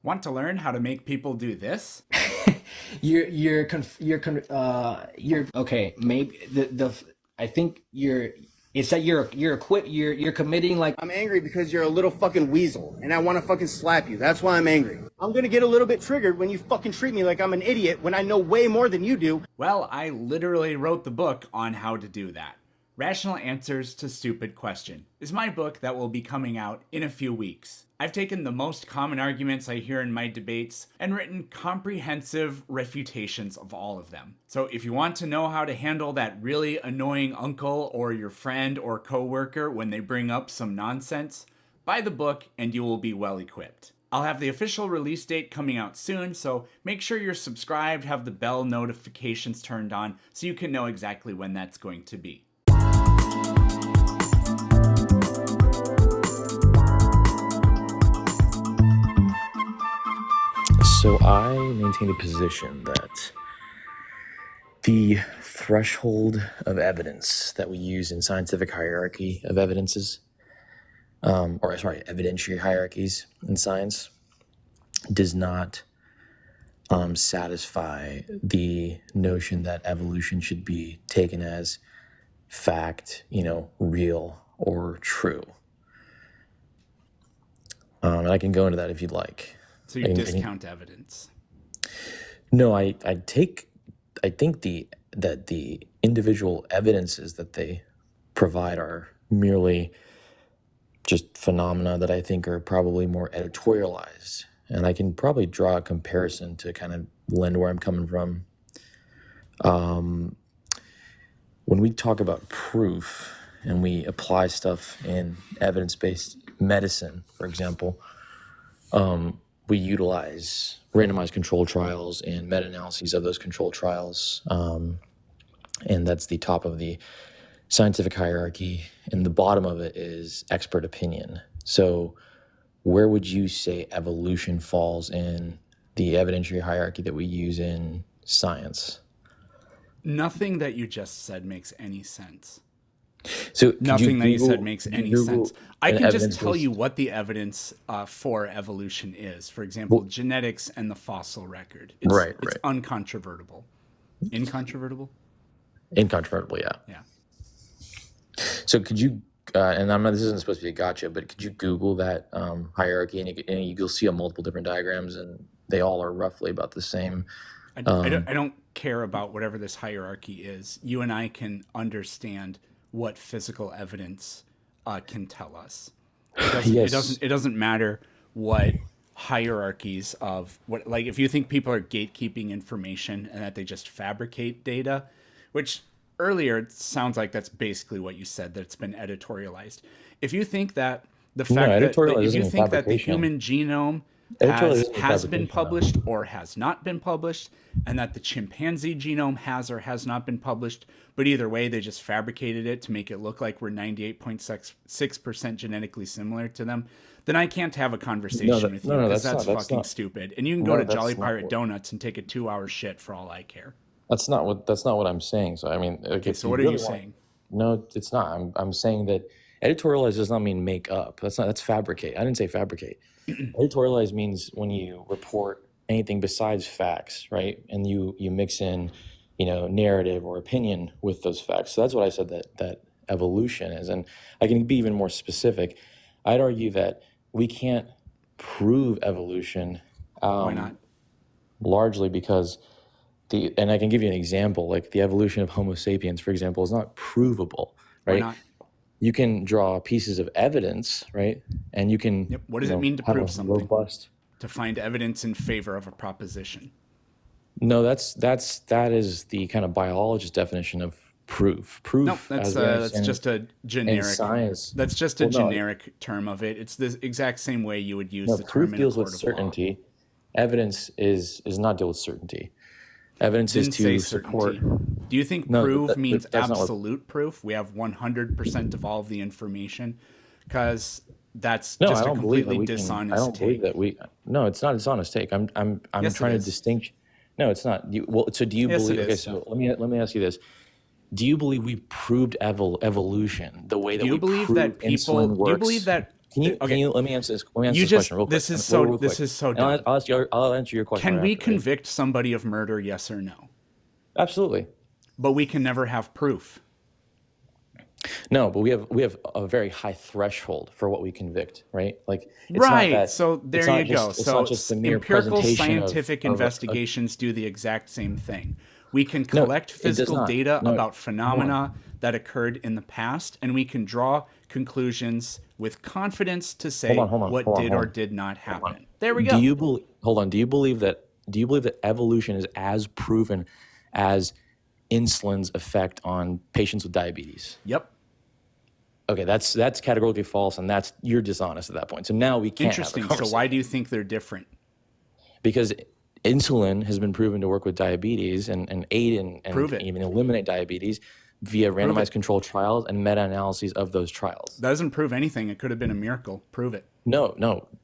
Want to learn how to make people do this? You're okay. Maybe I think it's that you're committing like I'm angry because you're a little fucking weasel and I want to fucking slap you. That's why I'm angry. I'm gonna get a little bit triggered when you fucking treat me like I'm an idiot when I know way more than you do. Well, I literally wrote the book on how to do that. Rational Answers to Stupid Question is my book that will be coming out in a few weeks. I've taken the most common arguments I hear in my debates and written comprehensive refutations of all of them. So if you want to know how to handle that really annoying uncle or your friend or coworker when they bring up some nonsense, buy the book and you will be well equipped. I'll have the official release date coming out soon, so make sure you're subscribed, have the bell notifications turned on so you can know exactly when that's going to be. So I maintain a position that the threshold of evidence that we use in scientific hierarchy of evidences, evidentiary hierarchies in science, does not satisfy the notion that evolution should be taken as fact, real or true. And I can go into that if you'd like. So you discount evidence. No, I think that the individual evidences that they provide are merely just phenomena that I think are probably more editorialized. And I can probably draw a comparison to kind of lend where I'm coming from. When we talk about proof and we apply stuff in evidence-based medicine, for example, we utilize randomized control trials and meta-analyses of those control trials. And that's the top of the scientific hierarchy. And the bottom of it is expert opinion. So where would you say evolution falls in the evidentiary hierarchy that we use in science? Nothing that you just said makes any sense. So nothing that you said makes any sense. I can just tell you what the evidence for evolution is. For example, genetics and the fossil record. It's uncontrovertible. Incontrovertible? Incontrovertible, yeah. Yeah. So could you, this isn't supposed to be a gotcha, but could you Google that hierarchy and you'll see multiple different diagrams and they all are roughly about the same. I don't care about whatever this hierarchy is. You and I can understand what physical evidence can tell us. It doesn't matter what hierarchies of what, like if you think people are gatekeeping information and that they just fabricate data, which earlier it sounds like that's basically what you said, that it's been editorialized. If you think that the fact that the human genome has been published or has not been published, and that the chimpanzee genome has or has not been published, but either way they just fabricated it to make it look like we're 98.6% genetically similar to them, then I can't have a conversation with you because that's fucking stupid. And you can go to Jolly Pirate Donuts and take a 2-hour shit for all I care. That's not what I'm saying. So I mean, so what are you saying? No, it's not. I'm saying that editorialize does not mean make up. That's fabricate. I didn't say fabricate. Editorialize means when you report anything besides facts, right? And you mix in, narrative or opinion with those facts. So that's what I said that evolution is. And I can be even more specific. I'd argue that we can't prove evolution. Why not? Largely because and I can give you an example, like the evolution of Homo sapiens, for example, is not provable, right? Why not? You can draw pieces of evidence, right? And you can. Yep. What does it mean to prove something? To find evidence in favor of a proposition. No, that is the kind of biologist definition of proof. No, that's just a generic science. That's just a generic term of it. It's the exact same way you would use the term proof deals with certainty. Evidence is not deal with certainty. Evidence is to support. Do you think prove means absolute proof? We have 100% of all of the information, because that's just a completely dishonest take. I don't believe that we. No, it's not a dishonest take. I'm trying to distinguish. No, it's not. So do you believe? Okay, so let me ask you this. Do you believe we've proved evolution the way that we proved insulin works? Do you believe that Okay. let me answer You this just question real quick. this is so this is so And dumb. I'll answer your question. Can right we after, right? convict somebody of murder? Yes or no? Absolutely. But we can never have proof. No, but we have a very high threshold for what we convict, right? Like it's not Right. that. So It's there not you go. just. It's So not just the mere empirical presentation scientific of investigations do the exact same thing. We can no, collect it does physical not. data No, about hold on. phenomena that occurred in the past, and we can draw conclusions with confidence to say what did or did not happen. There we Do go. you believe? Hold on. Do you believe that? Do you believe that evolution is as proven as insulin's effect on patients with diabetes? Yep. Okay, that's categorically false, and you're dishonest at that point. So now we can't have a Interesting. So conversation. why do you think they're different? Because insulin has been proven to work with diabetes and aid and Prove it. even eliminate diabetes via randomized controlled trials and meta-analyses of those trials. That doesn't prove anything. It could have been a miracle. Prove it. No,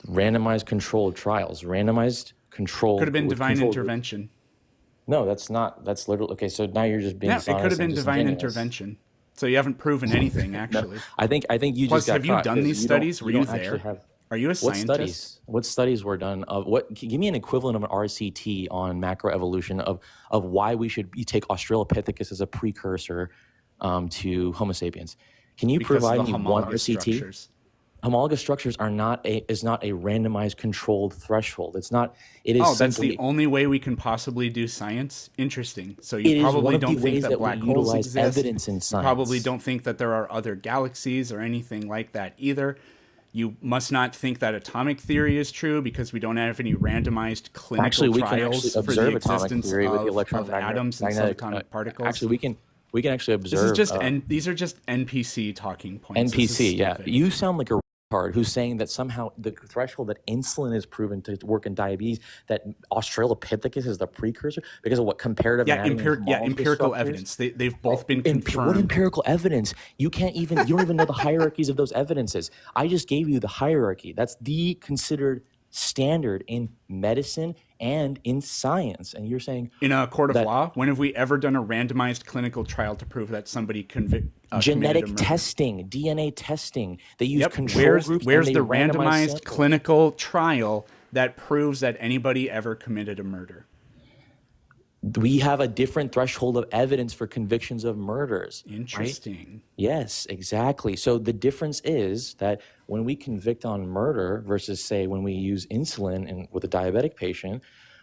randomized controlled trials. Randomized controlled. Could have been with divine controlled- intervention. No, that's not. That's literally okay. So now you're just being. Yeah, it could have been divine disingenuous. intervention. So you haven't proven anything, actually. I think you Plus, just got have you caught done 'cause these you don't- studies? Were you you don't actually there? have- Are you a scientist? What studies were done of what? Give me an equivalent of an RCT on macroevolution of why we should take Australopithecus as a precursor to Homo sapiens. Can you Because of provide the me one homologous RCT? structures. Homologous structures is not a randomized controlled threshold. It's not. It is Oh, that's simply. the only way we can possibly do science? Interesting. So It you is one probably of the don't think ways that that we black holes utilize exist. evidence in You science. probably don't think that there are other galaxies or anything like that either. You must not think that atomic theory is true because we don't have any randomized clinical Actually, we can trials actually for the observe atomic existence theory with the of atoms and electromagnetic subatomic particles. Actually, we can actually This observe. is just these are just NPC talking points. This is NPC, yeah. stupid. You sound like a retard who's saying that somehow the threshold that insulin is proven to work in diabetes, that Australopithecus is the precursor because of what comparative anatomy and homologous empirical structures? evidence. They've both been What confirmed. empirical evidence? You don't even know the hierarchies of those evidences. I just gave you the hierarchy. That's the considered standard in medicine and in science. And you're saying In a court of that- law, when have we ever done a randomized clinical trial to prove that somebody committed a genetic murder? testing, DNA testing. They use Yep. control groups. Where's and they the randomized samples. clinical trial that proves that anybody ever committed a murder? We have a different threshold of evidence for convictions of murders. right? Interesting. Yes, exactly. So the difference is that when we convict on murder versus, say, when we use insulin with a diabetic patient,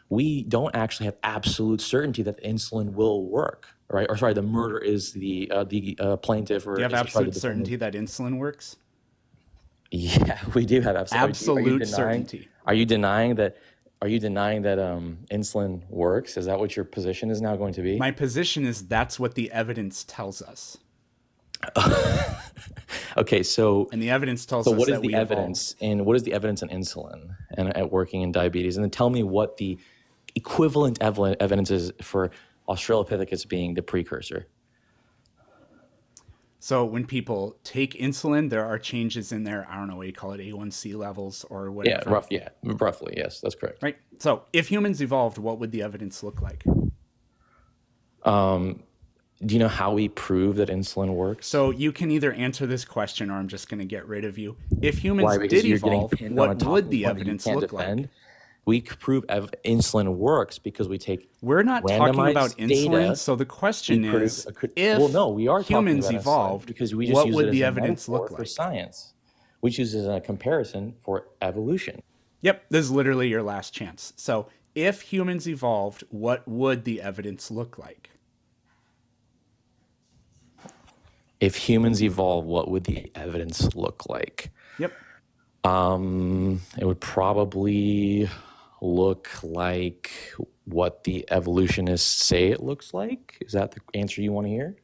we don't actually have absolute certainty that the insulin will work, right? Or sorry, the murder is the plaintiff. Or Do you have is- sorry, the absolute defendant. certainty that insulin works? Yeah, we do have Absolute certainty. Are you denying that? Are you denying that insulin works? Is that what your position is now going to be? My position is that's what the evidence tells us. Okay, so And the evidence tells so us what is that the we evidence and what is the evidence in insulin and at working in diabetes? And then tell me what the equivalent evidence is for Australopithecus being the precursor. So when people take insulin, there are changes in their, I don't know what you call it, A1C levels or whatever. Roughly, yes, that's correct. Right. So if humans evolved, what would the evidence look like? Do you know how we prove that insulin works? So you can either answer this question or I'm just going to get rid of you. If humans Why? Because did you're evolve, getting pinned on a what topic would the one that you evidence can't look defend. like? We could prove insulin works because we take We're not talking randomized about insulin. data. So the question We is, produce if well, no, we are talking humans about insulin evolved, because we just what use would it as the a evidence metaphor look for like? science? We use it as a comparison for evolution. Yep, this is literally your last chance. So if humans evolved, what would the evidence look like? If humans evolve, what would the evidence look like? Yep. It would probably look like what the evolutionists say it looks like. Is that the answer you want to hear?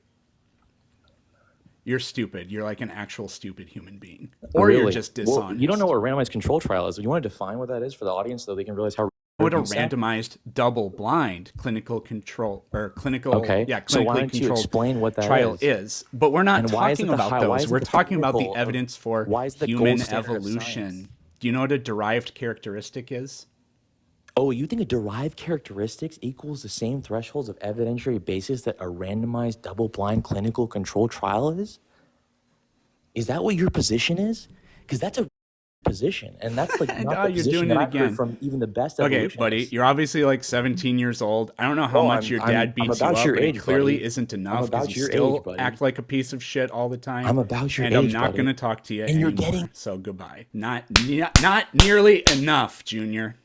You're stupid. You're like an actual stupid human being. Or you're Really? just Well, dishonest. you don't know what a randomized control trial is. You want to define what that is for the audience so they can realize how What a you sound? randomized, double-blind clinical control or clinical, Okay, clinically so why don't you controlled explain what that trial is? But we're not And why is it talking the about high- why those. is it We're the talking about the pinnacle of- evidence for why is the gold human standard of evolution. science? Do you know what a derived characteristic is? Oh, you think a derived characteristics equals the same thresholds of evidentiary basis that a randomized double-blind clinical control trial is? Is that what your position is? Because that's a position, and that's like not Oh, the you're position doing that it I've heard again. from even the best Okay, evolutionists. buddy, you're obviously like 17 years old. I don't know how Oh, much your dad I'm beats you about up, your but age, it clearly buddy. isn't I'm enough because about you your still age, buddy. act like a piece of shit all the time. I'm about your and age, I'm not buddy. going to talk to you And anymore. you're getting- So goodbye. Not nearly enough, Junior.